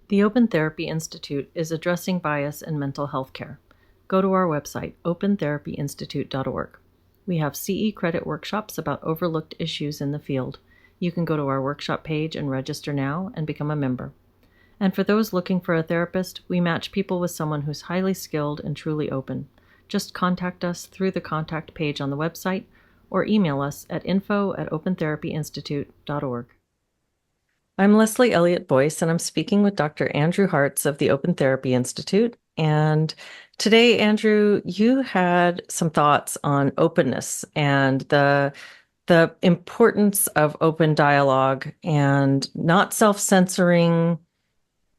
The Open Therapy Institute is addressing bias in mental health care. Go to our website, opentherapyinstitute.org. We have CE credit workshops about overlooked issues in the field. You can go to our workshop page and register now and become a member. And for those looking for a therapist, we match people with someone who's highly skilled and truly open. Just contact us through the contact page on the website or email us at info@opentherapyinstitute.org. I'm Leslie Elliott Boyce, and I'm speaking with Dr. Andrew Hartz of the Open Therapy Institute. And today, Andrew, you had some thoughts on openness and the importance of open dialogue and not self-censoring.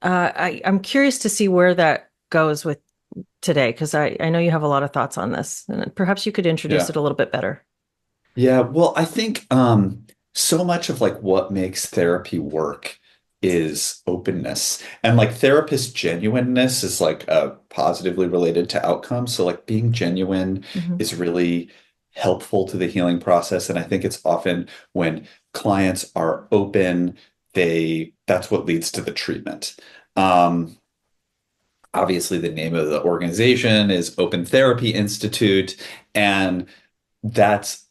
I'm curious to see where that goes with today, because I know you have a lot of thoughts on this, and perhaps you could introduce Yeah. it a little bit better. Yeah. Well, I think so much of like what makes therapy work is openness. And like therapist genuineness is like positively related to outcomes. So like being genuine Mhm. is really helpful to the healing process. And I think it's often when clients are open, that's what leads to the treatment. Um, Obviously the name of the organization is Open Therapy Institute, and that's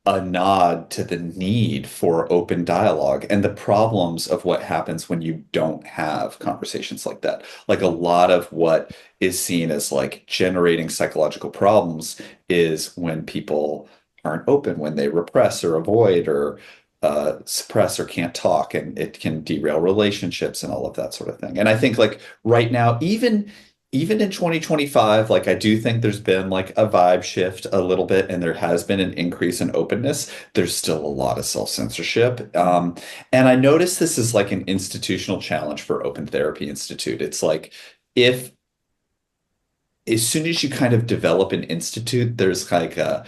a nod to the need for open dialogue and the problems of what happens when you don't have conversations like that. Like a lot of what is seen as like generating psychological problems is when people aren't open, when they repress or avoid or suppress or can't talk, and it can derail relationships and all of that sort of thing. And I think like right now, even in 2025, like I do think there's been like a vibe shift a little bit, and there has been an increase in openness. There's still a lot of self-censorship. And I notice this is like an institutional challenge for Open Therapy Institute. It's like if as soon as you kind of develop an institute, there's like a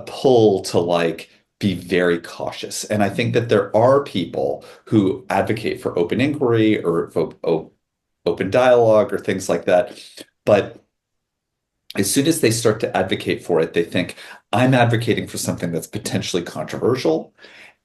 pull to like be very cautious. And I think that there are people who advocate for open inquiry or open dialogue or things like that. But as soon as they start to advocate for it, they think, I'm advocating for something that's potentially controversial,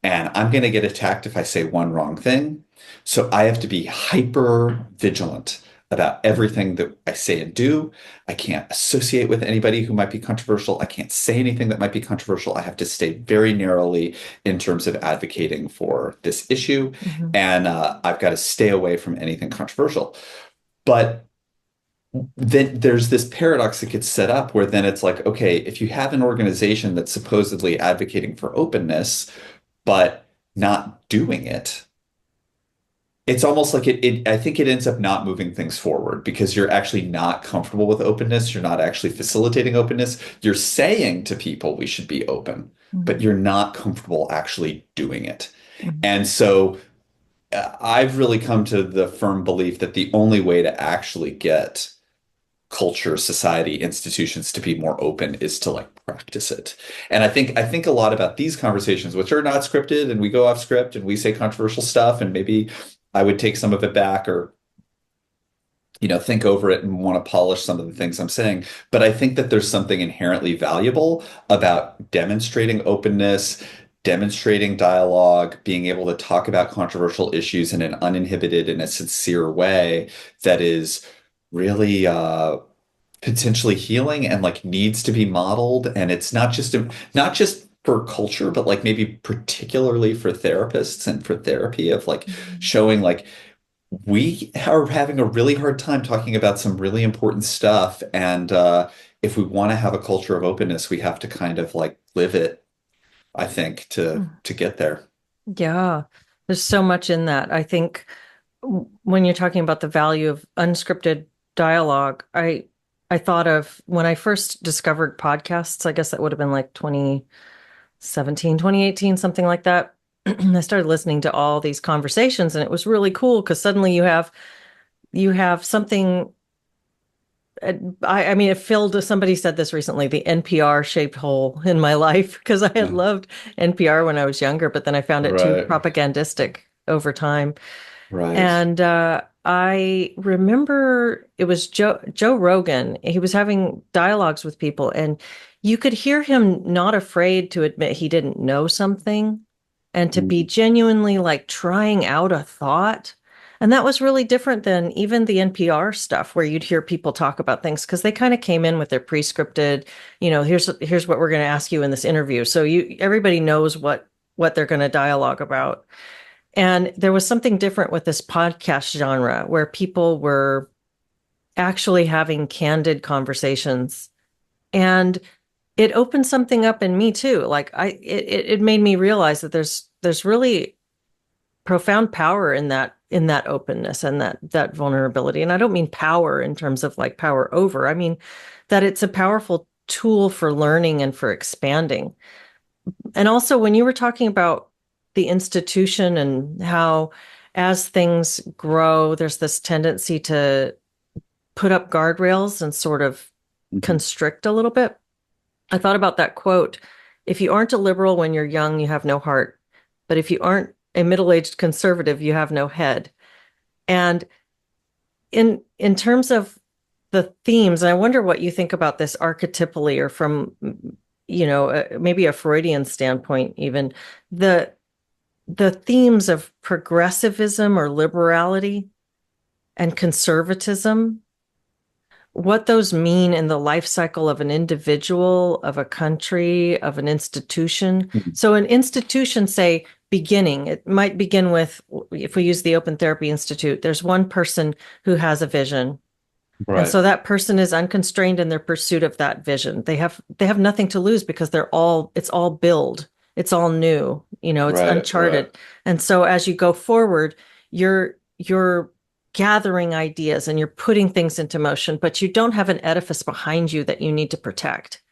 and I'm going to get attacked if I say one wrong thing. So I have to be hyper vigilant about everything that I say and do. I can't associate with anybody who might be controversial. I can't say anything that might be controversial. I have to stay very narrowly in terms of advocating for this issue. Mhm. And I've got to stay away from anything controversial. But then there's this paradox that gets set up where then it's like, okay, if you have an organization that's supposedly advocating for openness, but not doing it, it's almost like I think it ends up not moving things forward because you're actually not comfortable with openness. You're not actually facilitating openness. You're saying to people we should be open, but Mhm. you're not comfortable actually doing it. Mhm. And so I've really come to the firm belief that the only way to actually get culture, society, institutions to be more open is to like practice it. And I think a lot about these conversations, which are not scripted, and we go off script and we say controversial stuff, and maybe I would take some of it back or think over it and want to polish some of the things I'm saying. But I think that there's something inherently valuable about demonstrating openness, demonstrating dialogue, being able to talk about controversial issues in an uninhibited and a sincere way that is really potentially healing and like needs to be modeled. And it's not just for culture, but like maybe particularly for therapists and for therapy of like Mhm. showing like we are having a really hard time talking about some really important stuff. And if we want to have a culture of openness, we have to kind of like live it, I think, to get there. Yeah, there's so much in that. I think when you're talking about the value of unscripted dialogue, I thought of when I first discovered podcasts, I guess that would have been like 2017, 2018, something like that. I started listening to all these conversations, and it was really cool because suddenly you have something. I mean, it filled, somebody said this recently, the NPR shaped hole in my life because I had Yeah. loved NPR when I was younger, but then I found it too Right. propagandistic over time. Right. And I remember it was Joe Rogan. He was having dialogues with people, and you could hear him not afraid to admit he didn't know something and to be Mm. genuinely like trying out a thought. And that was really different than even the NPR stuff where you'd hear people talk about things because they kind of came in with their pre-scripted, here's what we're going to ask you in this interview. So everybody knows what they're going to dialogue about. And there was something different with this podcast genre where people were actually having candid conversations. And it opened something up in me too. It made me realize that there's really profound power in that openness and that vulnerability. And I don't mean power in terms of like power over. I mean that it's a powerful tool for learning and for expanding. And also when you were talking about the institution and how as things grow, there's this tendency to put up guardrails and sort of Mhm. constrict a little bit. I thought about that quote. If you aren't a liberal when you're young, you have no heart. But if you aren't a middle-aged conservative, you have no head. And in terms of the themes, and I wonder what you think about this archetypally or from, maybe a Freudian standpoint, even the themes of progressivism or liberality and conservatism, what those mean in the life cycle of an individual, of a country, of an institution. Mhm. So, an institution, say, beginning, it might begin with, if we use the Open Therapy Institute, there's one person who has a vision. And Right, so that person is unconstrained in their pursuit of that vision. They have nothing to lose because it's all build. It's all new, it's right. uncharted. And so as you go forward, you're gathering ideas and you're putting things into motion, but you don't have an edifice behind you that you need to protect.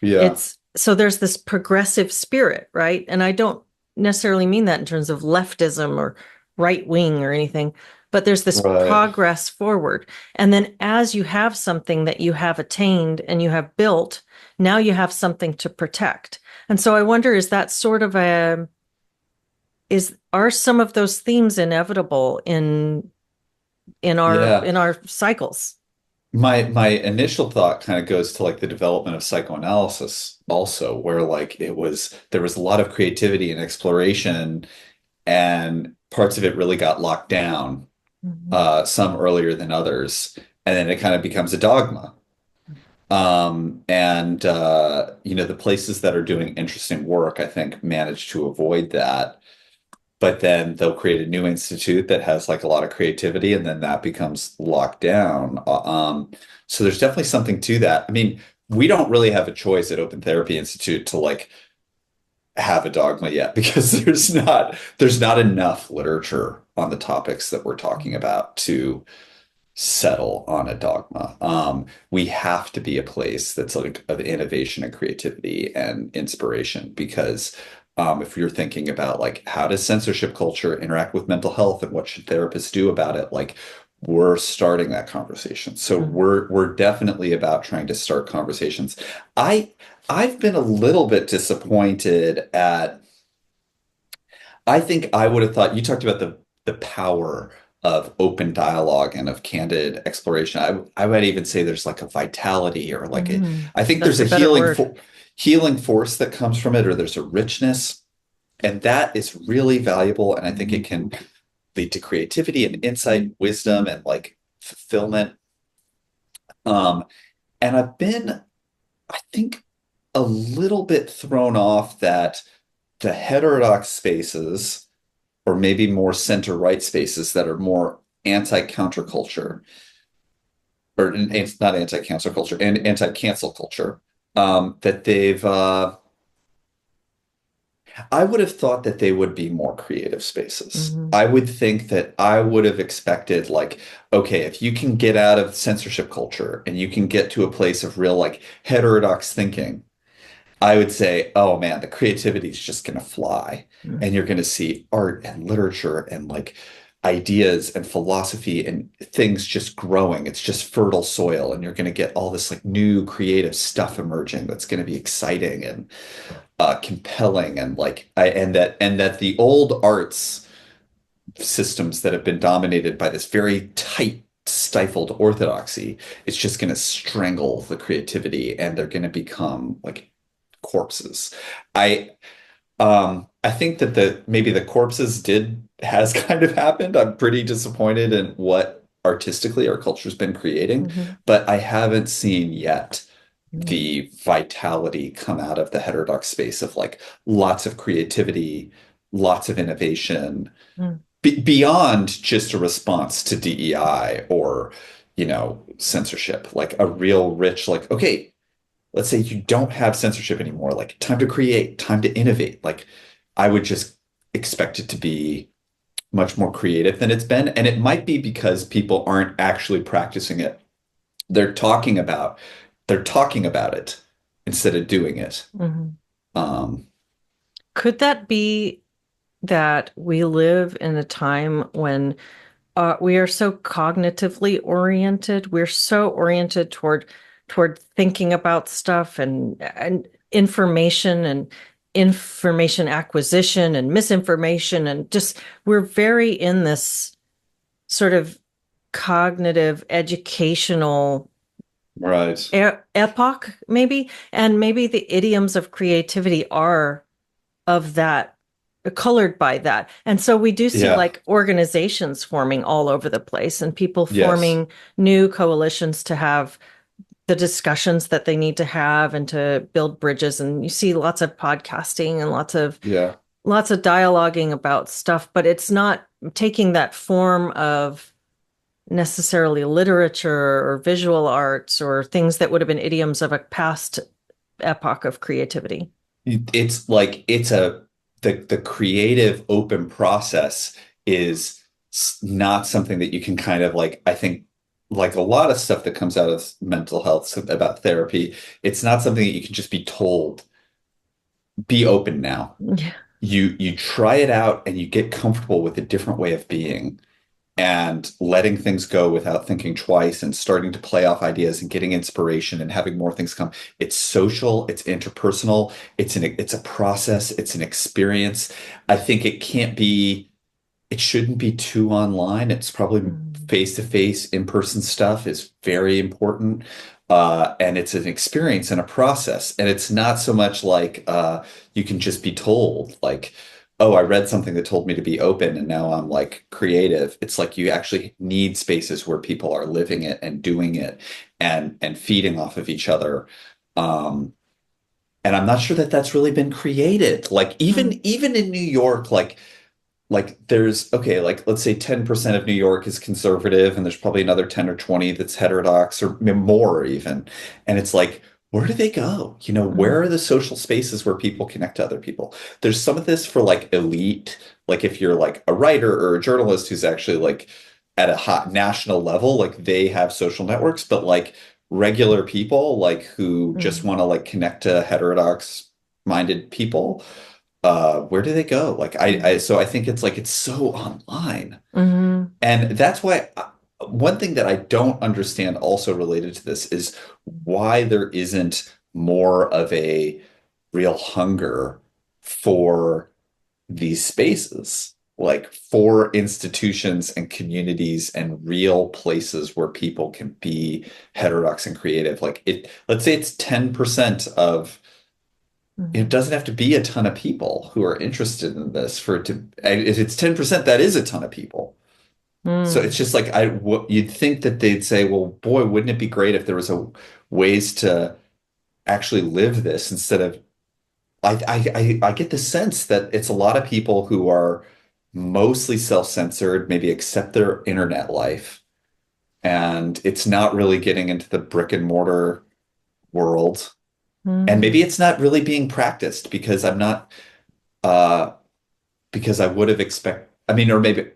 Yeah, It's so there's this progressive spirit, right? And I don't necessarily mean that in terms of leftism or right wing or anything, but there's this right. progress forward. And then as you have something that you have attained and you have built, now you have something to protect. And so I wonder, is that sort of are some of those themes inevitable Yeah. in our cycles? My initial thought kind of goes to like the development of psychoanalysis also, where like there was a lot of creativity and exploration, and parts of it really got locked down, Mhm. some earlier than others, and then it kind of becomes a dogma. And the places that are doing interesting work, I think, manage to avoid that. But then they'll create a new institute that has like a lot of creativity, and then that becomes locked down. So there's definitely something to that. I mean, we don't really have a choice at Open Therapy Institute to like have a dogma yet because there's not enough literature on the topics that we're talking about to settle on a dogma. We have to be a place that's like of innovation and creativity and inspiration because if you're thinking about like how does censorship culture interact with mental health and what should therapists do about it, like we're starting that conversation. So Mhm. we're definitely about trying to start conversations. I I've been a little bit disappointed at I think I would have thought you talked about the power of open dialogue and of candid exploration. I would even say there's like a vitality or like I think That's there's a a better word. healing force that comes from it, or there's a richness, and that is really valuable. And I think it can lead to creativity and insight, wisdom, and like fulfillment. Um, and I've been, I think, a little bit thrown off that the heterodox spaces or maybe more center right spaces that are more anti-counterculture or it's not anti-cancel culture and anti-cancel culture that they've I would have thought that they would be more creative spaces. Mhm. I would think that I would have expected like okay, if you can get out of censorship culture and you can get to a place of real like heterodox thinking, I would say, oh man, the creativity is just going to fly. And you're going to see art and literature and like ideas and philosophy and things just growing. It's just fertile soil. And you're going to get all this like new creative stuff emerging that's going to be exciting and compelling. And and that the old arts systems that have been dominated by this very tight, stifled orthodoxy, it's just going to strangle the creativity and they're going to become like corpses. I I think that the maybe the corpses did has kind of happened. I'm pretty disappointed in what artistically our culture's been creating, Hmm. but I haven't seen yet Mm. the vitality come out of the heterodox space of like lots of creativity, lots of innovation, Mm. beyond just a response to DEI or, censorship, like a real rich, like, okay, let's say you don't have censorship anymore, like time to create, time to innovate. Like I would just expect it to be much more creative than it's been. And it might be because people aren't actually practicing it. They're talking about they're talking about it instead of doing it. Mhm. Um, Could that be that we live in a time when we are so cognitively oriented? We're so oriented toward thinking about stuff and information acquisition and misinformation and just we're very in this sort of cognitive educational right. epoch maybe, and maybe the idioms of creativity are of that, colored by that. And so we do see Yeah. like organizations forming all over the place and people Yes. forming new coalitions to have the discussions that they need to have and to build bridges. And you see lots of podcasting and Yeah. lots of dialoguing about stuff, but it's not taking that form of necessarily literature or visual arts or things that would have been idioms of a past epoch of creativity. It's like it's a the creative open process is not something that you can kind of like, I think like a lot of stuff that comes out of mental health about therapy, it's not something that you can just be told, be open now. Yeah. You try it out and you get comfortable with a different way of being and letting things go without thinking twice and starting to play off ideas and getting inspiration and having more things come. It's social, it's interpersonal, it's a process, it's an experience. I think it shouldn't be too online. It's probably Mm. face-to-face, in-person stuff is very important. And it's an experience and a process. And it's not so much like you can just be told, like, oh, I read something that told me to be open and now I'm like creative. It's like you actually need spaces where people are living it and doing it and feeding off of each other. Um, and I'm not sure that that's really been created. Like Mm. even in New York, like there's okay, like let's say 10% of New York is conservative and there's probably another 10 or 20 that's heterodox or more even. And it's like, where do they go? Where Mm. are the social spaces where people connect to other people? There's some of this for like elite, like if you're like a writer or a journalist who's actually like at a hot national level, like they have social networks, but like regular people like who just Mm. want to like connect to heterodox minded people, where do they go? Like Mm. so I think it's like it's so online. Mhm. And that's why one thing that I don't understand also related to this is why there isn't more of a real hunger for these spaces, like for institutions and communities and real places where people can be heterodox and creative. Like let's say it's 10% of it Mhm. doesn't have to be a ton of people who are interested in this for it to, and if it's 10%, that is a ton of people. So it's Mm. just like you'd think that they'd say, well, boy, wouldn't it be great if there was a ways to actually live this instead of I get the sense that it's a lot of people who are mostly self-censored, maybe accept their internet life, and it's not really getting into the brick and mortar world. And maybe Mm. it's not really being practiced because I'm not uh because I would have I mean, or maybe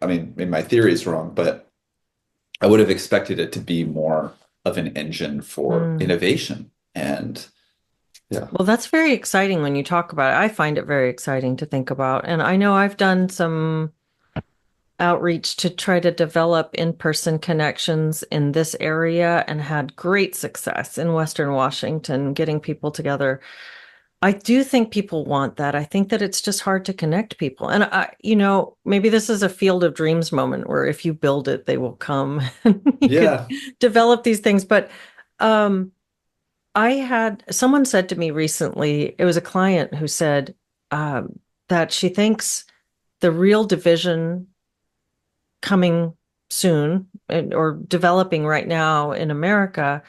my theory is wrong, but I would have expected it to be more of an engine for Mm. innovation. And yeah. Well, that's very exciting when you talk about it. I find it very exciting to think about. And I know I've done some outreach to try to develop in-person connections in this area and had great success in Western Washington getting people together. I do think people want that. I think that it's just hard to connect people. And maybe this is a field of dreams moment where if you build it, they will come and you could Yeah. develop these things. But um, I had someone said to me recently, it was a client who said um, that she thinks the real division coming soon or developing right now in America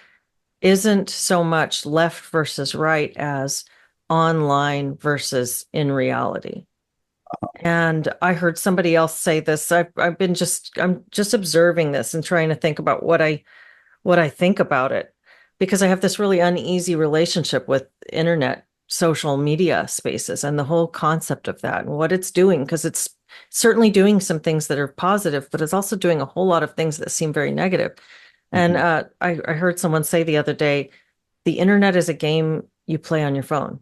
isn't so much left versus right as online versus in reality. And I heard somebody else say this. I'm just observing this and trying to think about what I think about it because I have this really uneasy relationship with internet social media spaces and the whole concept of that and what it's doing because it's certainly doing some things that are positive, but it's also doing a whole lot of things that seem very negative. And Mhm. I heard someone say the other day, the internet is a game you play on your phone.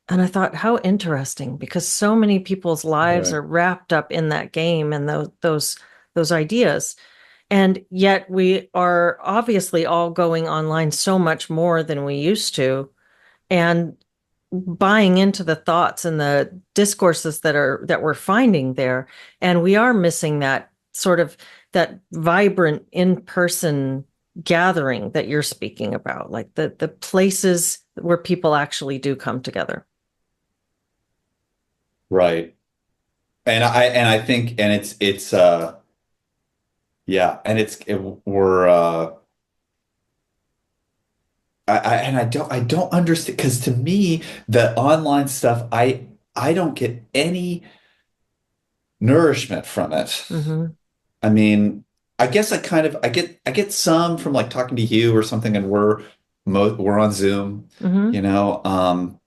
And I thought, how interesting, because so many people's lives Right. are wrapped up in that game and those ideas. And yet we are obviously all going online so much more than we used to and buying into the thoughts and the discourses that we're finding there. And we are missing that sort of that vibrant in-person gathering that you're speaking about, like the places where people actually do come together. Right. And I think and it's yeah, and we're I don't understand because to me the online stuff I don't get any nourishment from it. Hmm. I mean, I guess I get some from like talking to you or something and we're on Zoom, Hmm. you know.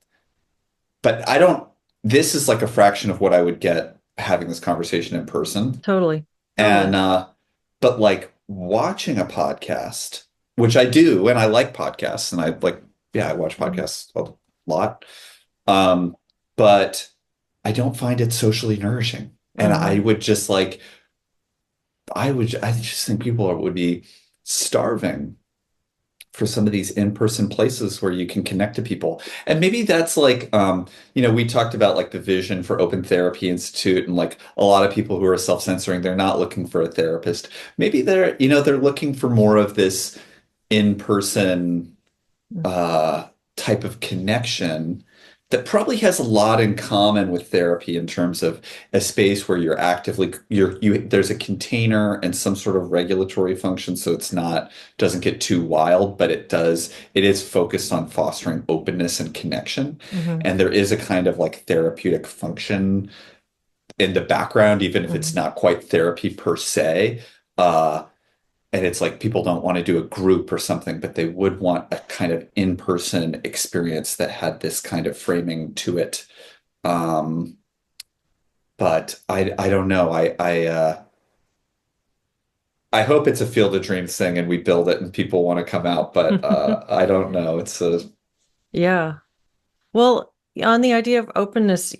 But I don't this is like a fraction of what I would get having this conversation in person. Totally. And Totally. but like watching a podcast, which I do, and I like podcasts, and I like, yeah, I watch Hmm. podcasts a lot. Um, but I don't find it socially nourishing. And I Hmm. would just like, I just think would be starving for some of these in-person places where you can connect to people. And maybe that's like, we talked about like the vision for Open Therapy Institute and like a lot of people who are self-censoring, they're not looking for a therapist. Maybe they're looking for more of this in-person type of connection that probably has a lot in common with therapy in terms of a space where you're actively there's a container and some sort of regulatory function so it's not doesn't get too wild, but it is focused on fostering openness and connection. Hmm. And there is a kind of like therapeutic function in the background, even if it's Hmm. not quite therapy per se. Uh, and it's like people don't want to do a group or something, but they would want a kind of in-person experience that had this kind of framing to it. Um, but I don't know. I hope it's a Field of Dreams thing and we build it and people want to come out, but I don't know. It's a Yeah. Well, on the idea of openness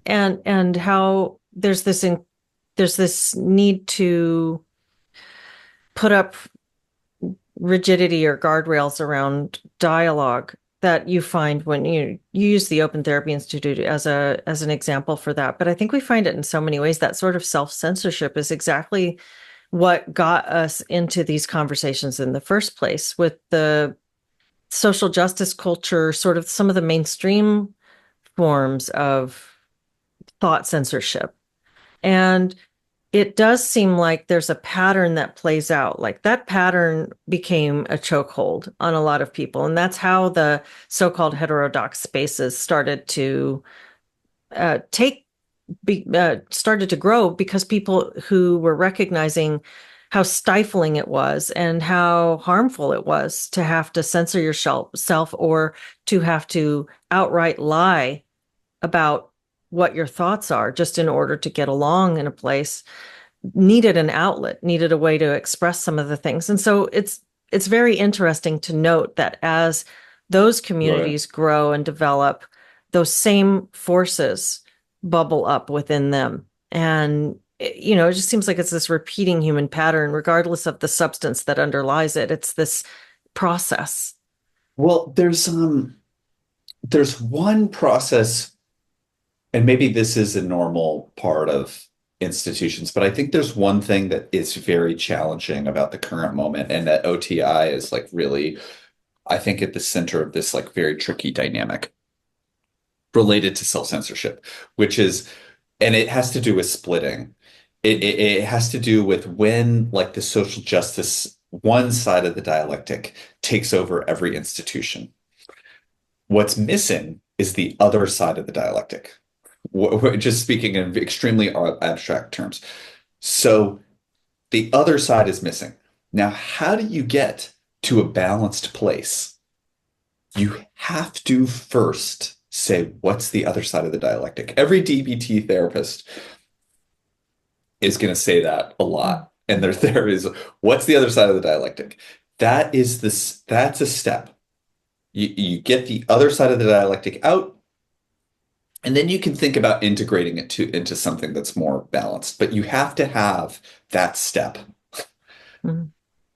and how there's this need to put up rigidity or guardrails around dialogue that you find when you use the Open Therapy Institute as an example for that. But I think we find it in so many ways. That sort of self-censorship is exactly what got us into these conversations in the first place with the social justice culture, sort of some of the mainstream forms of thought censorship. And it does seem like there's a pattern that plays out. Like that pattern became a chokehold on a lot of people. And that's how the so-called heterodox spaces take started to grow because people who were recognizing how stifling it was and how harmful it was to have to censor yourself or to have to outright lie about what your thoughts are just in order to get along in a place needed an outlet, needed a way to express some of the things. And so it's very interesting to note that as those right. communities grow and develop, those same forces bubble up within them. And it just seems like it's this repeating human pattern, regardless of the substance that underlies it. It's this process. Well, there's one process, and maybe this is a normal part of institutions, but I think there's one thing that is very challenging about the current moment, and that OTI is like really, I think, at the center of this like very tricky dynamic. related to self-censorship, which is, and it has to do with splitting. It has to do with when, like, the social justice one side of the dialectic takes over every institution. What's missing is the other side of the dialectic. Just speaking in extremely abstract terms. So the other side is missing. Now, how do you get to a balanced place? You have to first say, what's the other side of the dialectic? Every DBT therapist is going to say that a lot. And there is, what's the other side of the dialectic? That's a step. You get the other side of the dialectic out, and then you can think about integrating it into something that's more balanced. But you have to have that step. Mhm.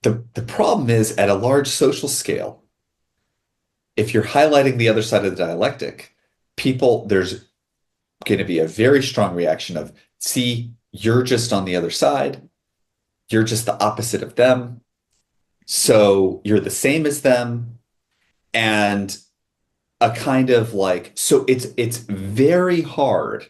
The problem is at a large social scale, if you're highlighting the other side of the dialectic, there's going to be a very strong reaction of, see, you're just on the other side. You're just the opposite of them. So you're the same as them. And a kind of like, so it's very hard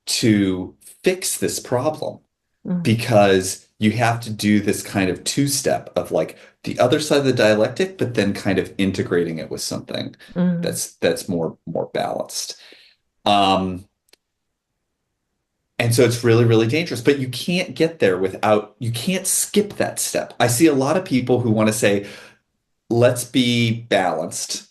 to fix this problem Mhm. because you have to do this kind of two-step of like the other side of the dialectic, but then kind of integrating it with something Mhm. that's more balanced. Um, and so it's really, really dangerous, but you can't get there you can't skip that step. I see a lot of people who want to say, let's be balanced,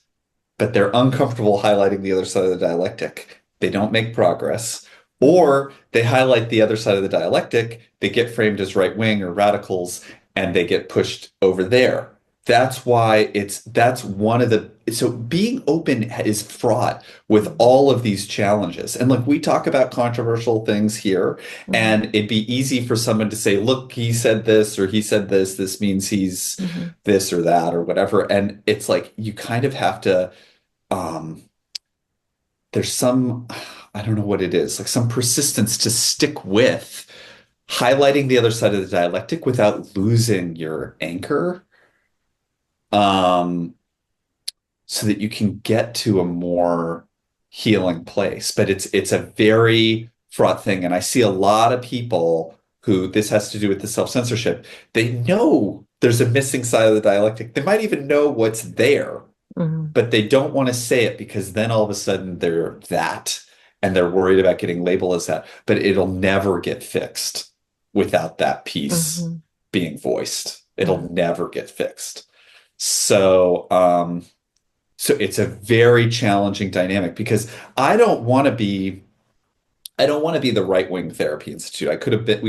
but they're uncomfortable highlighting the other side of the dialectic. They don't make progress. Mhm. Or they highlight the other side of the dialectic, they get framed as right wing or radicals, and they get pushed over there. That's one of so being open is fraught with Mhm. all of these challenges. And like we talk about controversial things here, Mhm. and it'd be easy for someone to say, look, he said this or he said this means he's Mhm. this or that or whatever. And it's like you kind of have to um there's some, I don't know what it is, like some persistence to stick with highlighting the other side of the dialectic without losing your anchor, um so that you can get to a more healing place. But it's a very fraught thing, and I see a lot of people who this has to do with the self-censorship. They know there's a missing side of the dialectic. They might even know what's there, Mhm. but they don't want to say it because then all of a sudden they're that and they're worried about getting labeled as that. But it'll never get fixed without that piece Mhm. being voiced. It'll Mhm. never get fixed. So, so it's a very challenging dynamic because I don't want to be I don't want to be the right-wing therapy institute. We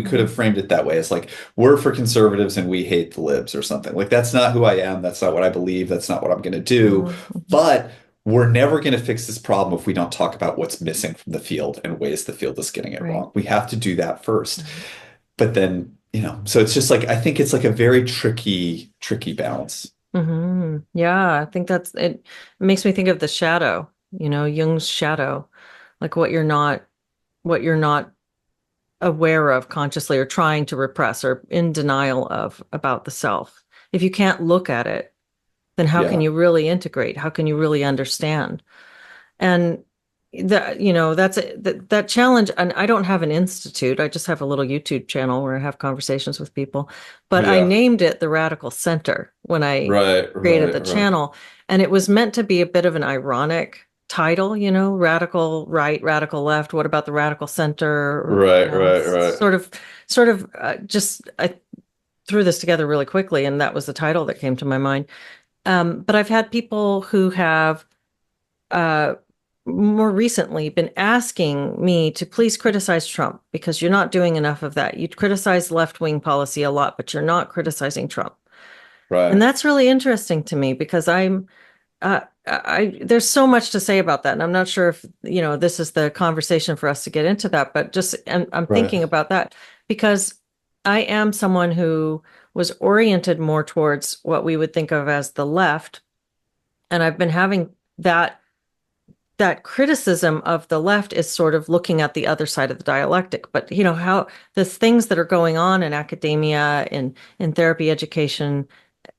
could have Mhm. framed it that way. It's like we're for conservatives and we hate the libs or something. Like that's not who I am. That's not what I believe. That's not what I'm going to do. Mhm. Mhm. But we're never going to fix this problem if we don't talk about what's missing from the field and ways the field is getting it Right. wrong. We have to do that first. Right. But then, so it's just like I think it's like a very tricky balance. Yeah, I think that's it. It makes me think of the shadow, Jung's shadow, like what you're not aware of consciously or trying to repress or in denial of about the self. If you can't look at it, then how can Yeah. you really integrate? How can you really understand? And that challenge. And I don't have an institute. I just have a little YouTube channel where I have conversations with people. But I Yeah. named it the Radical Center when I Right, created the right, right. channel. And it was meant to be a bit of an ironic title, radical right, radical left. What about the radical center? Or, Right, right, right. just I threw this together really quickly, and that was the title that came to my mind. But I've had people who have uh, more recently been asking me to please criticize Trump because you're not doing enough of that. You criticize left-wing policy a lot, but you're not criticizing Trump. And Right. that's really interesting to me because there's so much to say about that. And I'm not sure if, this is the conversation for us to get into that, but I'm Right. thinking about that because I am someone who was oriented more towards what we would think of as the left. And I've been having that criticism of the left is sort of looking at the other side of the dialectic. But how the things that are going on in academia, in therapy education,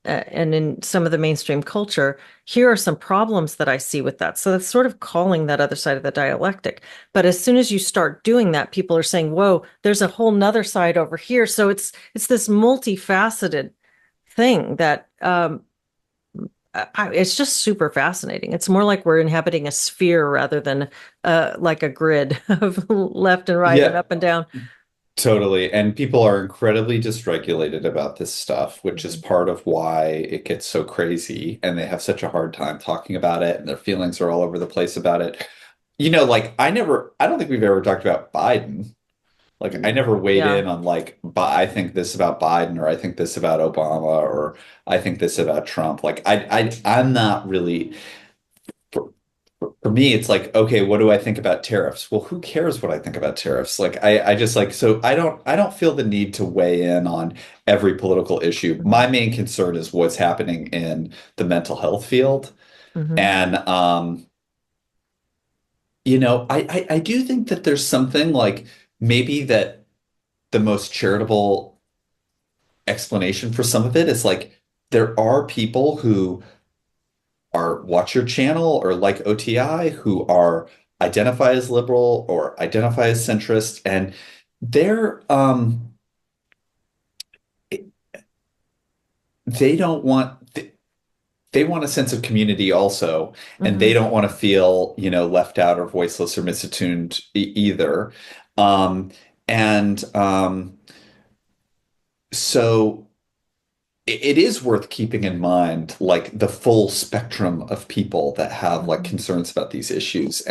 and in some of the mainstream culture, here are some problems that I see with that. So that's sort of calling that other side of the dialectic. But as soon as you start doing that, people are saying, whoa, there's a whole nother side over here. So it's this multifaceted thing that it's just super fascinating. It's more like we're inhabiting a sphere rather than like a grid of left and right and Yeah, up and down. totally. And people are incredibly dysregulated about this stuff, which is Mhm. part of why it gets so crazy and they have such a hard time talking about it and their feelings are all over the place about it. Like I don't think we've ever talked about Biden. Like I never weighed Yeah. in on like, but I think this about Biden or I think this about Obama or I think this about Trump. Like I'm not really for, for me, it's like, okay, what do I think about tariffs? Well, who cares what I think about tariffs? Like I just like so I don't feel the need to weigh in on every political issue. Mhm. My main concern is what's happening in the mental health field. Mhm. And I do think that there's something like maybe that the most charitable explanation for some of it is like there are people who are watch your channel or like OTI who are identify as liberal or identify as centrist and they're they don't want they want a sense of community also and they Mhm. don't want to feel left out or voiceless or misattuned either um and so it is worth keeping in mind like the full spectrum of people that have like Mhm. concerns about these issues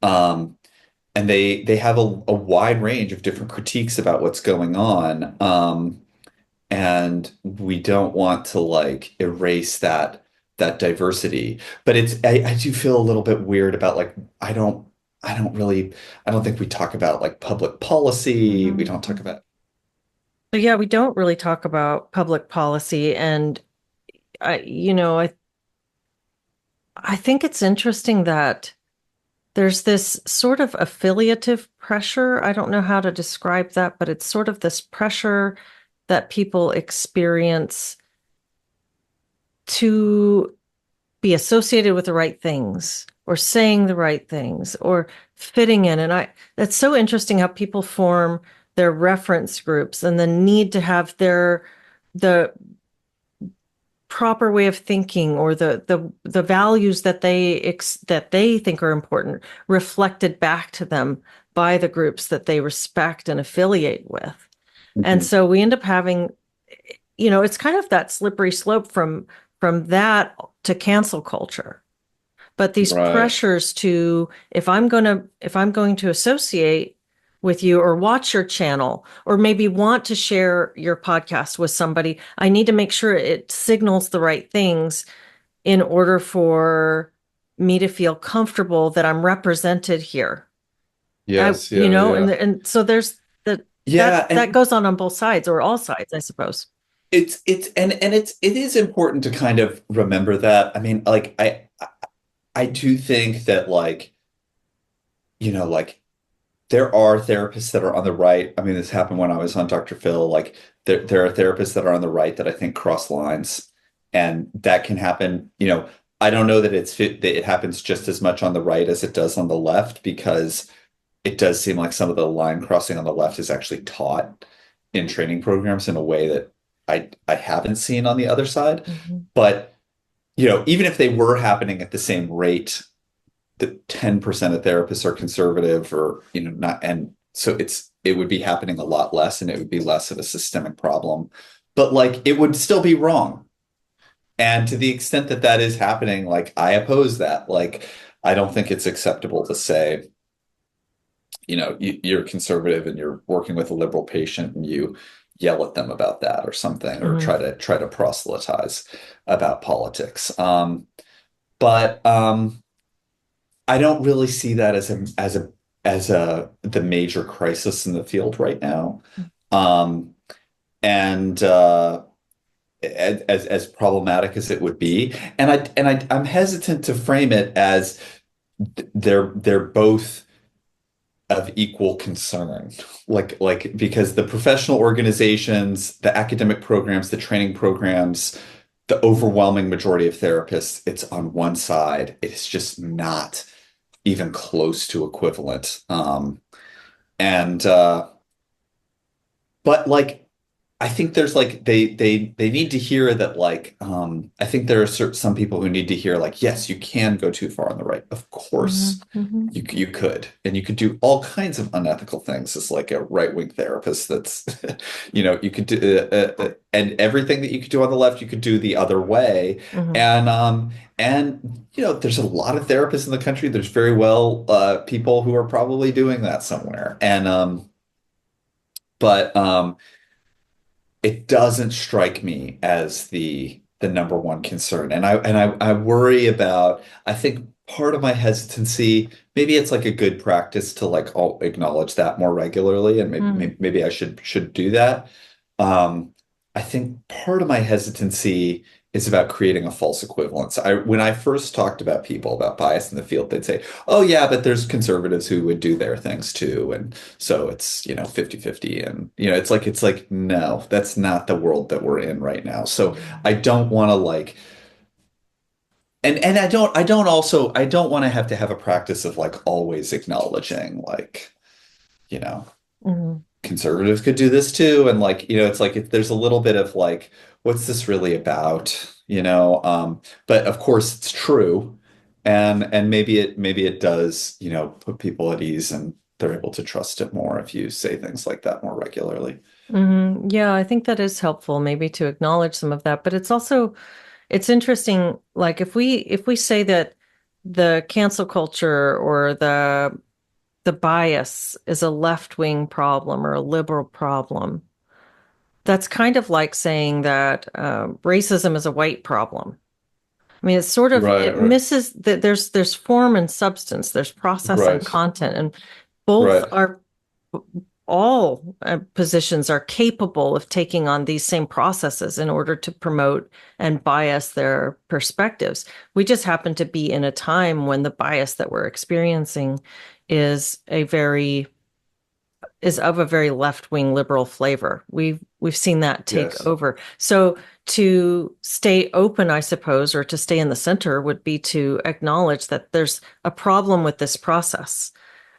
um and they have a wide range of different critiques about what's going on and we don't want to like erase that diversity but I do feel a little bit weird about like I don't really I don't think we talk about like public policy we Mhm. don't talk about So yeah, we don't really talk about public policy, and I think it's interesting that there's this sort of affiliative pressure. I don't know how to describe that, but it's sort of this pressure that people experience to be associated with the right things or saying the right things or fitting in. And that's so interesting how people form their reference groups and the need to have the proper way of thinking or the values that that they think are important reflected back to them by the groups that they respect and affiliate with. And Mhm. so we end up having, it's kind of that slippery slope from that to cancel culture. But these Right. pressures to, if I'm going to associate with you or watch your channel or maybe want to share your podcast with somebody, I need to make sure it signals the right things in order for me to feel comfortable that I'm represented here. Yes, yeah, yeah. And so there's Yeah, that and goes on both sides or all sides, I suppose. it is important to kind of remember that. I mean, like I do think that like there are therapists that are on the right. I mean, this happened when I was on Dr. Phil. Like there are therapists that are on the right that I think cross lines, and that can happen. I don't know that that it happens just as much on the right as it does on the left because it does seem like some of the line crossing on the left is actually taught in training programs in a way that I haven't seen on the other side. Mhm. But even if they were happening at the same rate that 10% of therapists are conservative or not and so it would be happening a lot less and it would be less of a systemic problem but like it would still be wrong and to the extent that that is happening like I oppose that like I don't think it's acceptable to say you're conservative and you're working with a liberal patient and you yell at them about that or something or Mhm. try to proselytize about politics but I don't really see that as a the major crisis in the field right now. Um, and as problematic as it would be. I'm hesitant to frame it as they're both of equal concern. Like because the professional organizations, the academic programs, the training programs the overwhelming majority of therapists, it's on one side. It's just not even close to equivalent. And but like I think there's like they need to hear that I think there are some people who need to hear like yes, you can go too far on the right. Of Hmm. course Hmm. you could, and you could do all kinds of unethical things as like a right-wing therapist that's you could do and everything that you could do on the left you could do the other way. Hmm. And there's a lot of therapists in the country. There's very well people who are probably doing that somewhere. And but it doesn't strike me as the number one concern. And I worry about, I think part of my hesitancy, maybe it's like a good practice to like all acknowledge that more regularly, and maybe I should do that. Um, I think part of my hesitancy is about creating a false equivalence. When I first talked about people about bias in the field, they'd say, "Oh yeah, but there's conservatives who would do their things too." And so it's, 50-50. And, it's like, no, that's not the world that we're in right now. So I don't want to like, and I don't want to have a practice of like always acknowledging like, you know, Hmm. conservatives could do this too. And like, it's like if there's a little bit of like, what's this really about? But of course it's true. And maybe it does, put people at ease and they're able to trust it more if you say things like that more regularly. Hmm. Yeah, I think that is helpful maybe to acknowledge some of that, but it's interesting, like if we say that the cancel culture or the bias is a left-wing problem or a liberal problem, that's kind of like saying that racism is a white problem. I mean, it's sort of Right, it right, misses that there's form and substance, there's process and right, content, and both right. are all positions are capable of taking on these same processes in order to promote and bias their perspectives. We just happen to be in a time when the bias that we're experiencing is a very is of a very left-wing liberal flavor. We've seen that take Yes. over. So to stay open, I suppose, or to stay in the center would be to acknowledge that there's a problem with this process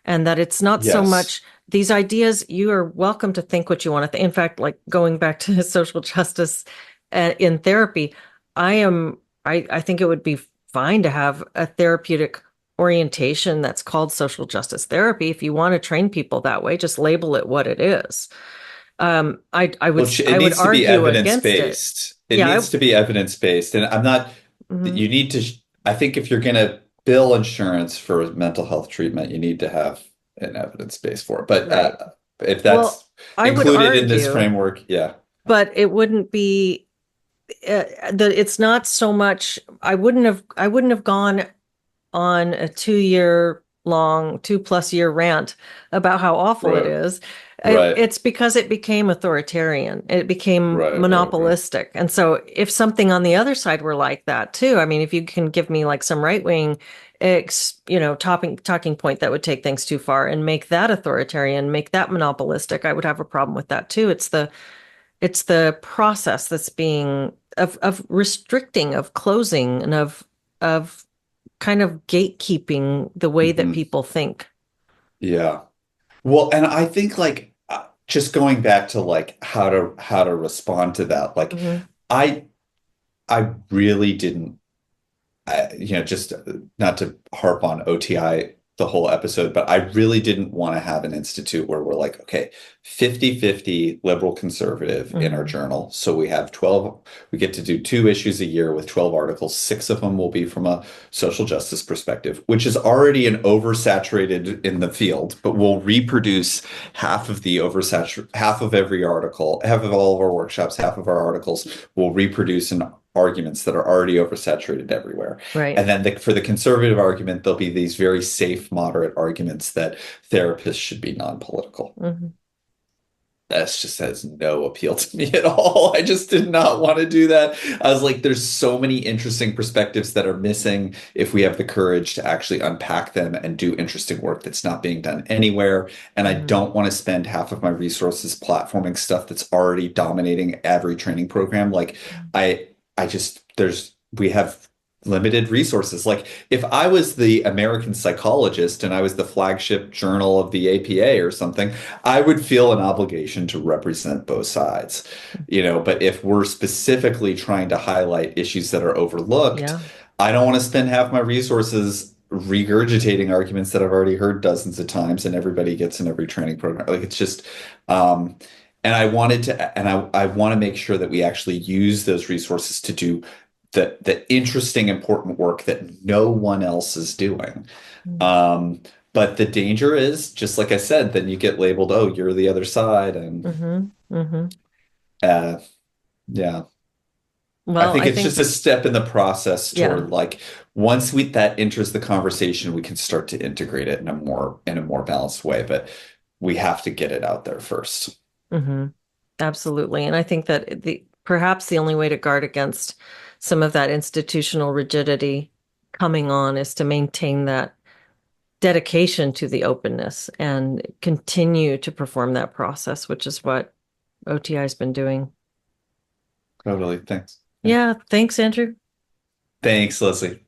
and that it's not so Yes. much these ideas. You are welcome to think what you want to think. In fact, like going back to social justice in therapy, I think it would be fine to have a therapeutic orientation that's called social justice therapy. If you want to train people that way, just label it what it is. Well, it I would needs to be argue against it. evidence-based. It Yeah. needs to be evidence-based. And I'm not, Mhm. you need to, I think if you're going to bill insurance for mental health treatment, you need to have an evidence base for it. But Right. if Well, that's I would included in this argue, framework, yeah, but it wouldn't be that it's not so much. I wouldn't have gone on a 2 year long, 2+ year rant about how awful it right, is. right, It's because it became authoritarian. It became right, right, right. monopolistic. And so if something on the other side were like that too, I mean, if you can give me like some right wing talking point that would take things too far and make that authoritarian, make that monopolistic, I would have a problem with that too. It's the process that's being of restricting, of closing, and of kind of gatekeeping the way that Hmm. people think. Yeah. Well, and I think like just going back to like how to respond to that, like Hmm. I I really didn't just not to harp on OTI the whole episode, but I really didn't want to have an institute where we're like, okay, 50-50 liberal conservative in our Hmm. journal. So we have 12, we get to do 2 issues a year with 12 articles. 6 of them will be from a social justice perspective, which is already an oversaturated in the field, but we'll reproduce half of every article, half of all of our workshops, half of our articles will reproduce in arguments that are already oversaturated everywhere. Right. And then for the conservative argument, there'll be these very safe, moderate arguments that therapists should be non-political. Hmm. That just has no appeal to me at all. I just did not want to do that. I was like, there's so many interesting perspectives that are missing if we have the courage to actually unpack them and do interesting work that's not being done anywhere. And I Hmm. don't want to spend half of my resources platforming stuff that's already dominating every training program. Like I we have limited resources. Like if I was the American Psychologist and I was the flagship journal of the APA or something, I would feel an obligation to represent both sides. But if we're specifically trying to highlight issues that are overlooked, Yeah. I don't want to spend half my resources regurgitating arguments that I've already heard dozens of times and everybody gets in every training program. Like it's just um and I want to make sure that we actually use those resources to do the interesting, important work that no one else is doing. But the danger is, just like I said, then you get labeled, oh, you're the other side. And Mm-hmm. Mm-hmm. uh, yeah, I Well, think I it's just a think, step in the process yeah. toward like once we that enters the conversation, we can start to integrate it in a more balanced way. But we have to get it out there first. Mm-hmm. Absolutely. And I think that perhaps the only way to guard against some of that institutional rigidity coming on is to maintain that dedication to the openness and continue to perform that process, which is what OTI has been doing. Totally. Thanks. Yeah. Yeah, thanks, Andrew. Thanks, Leslie.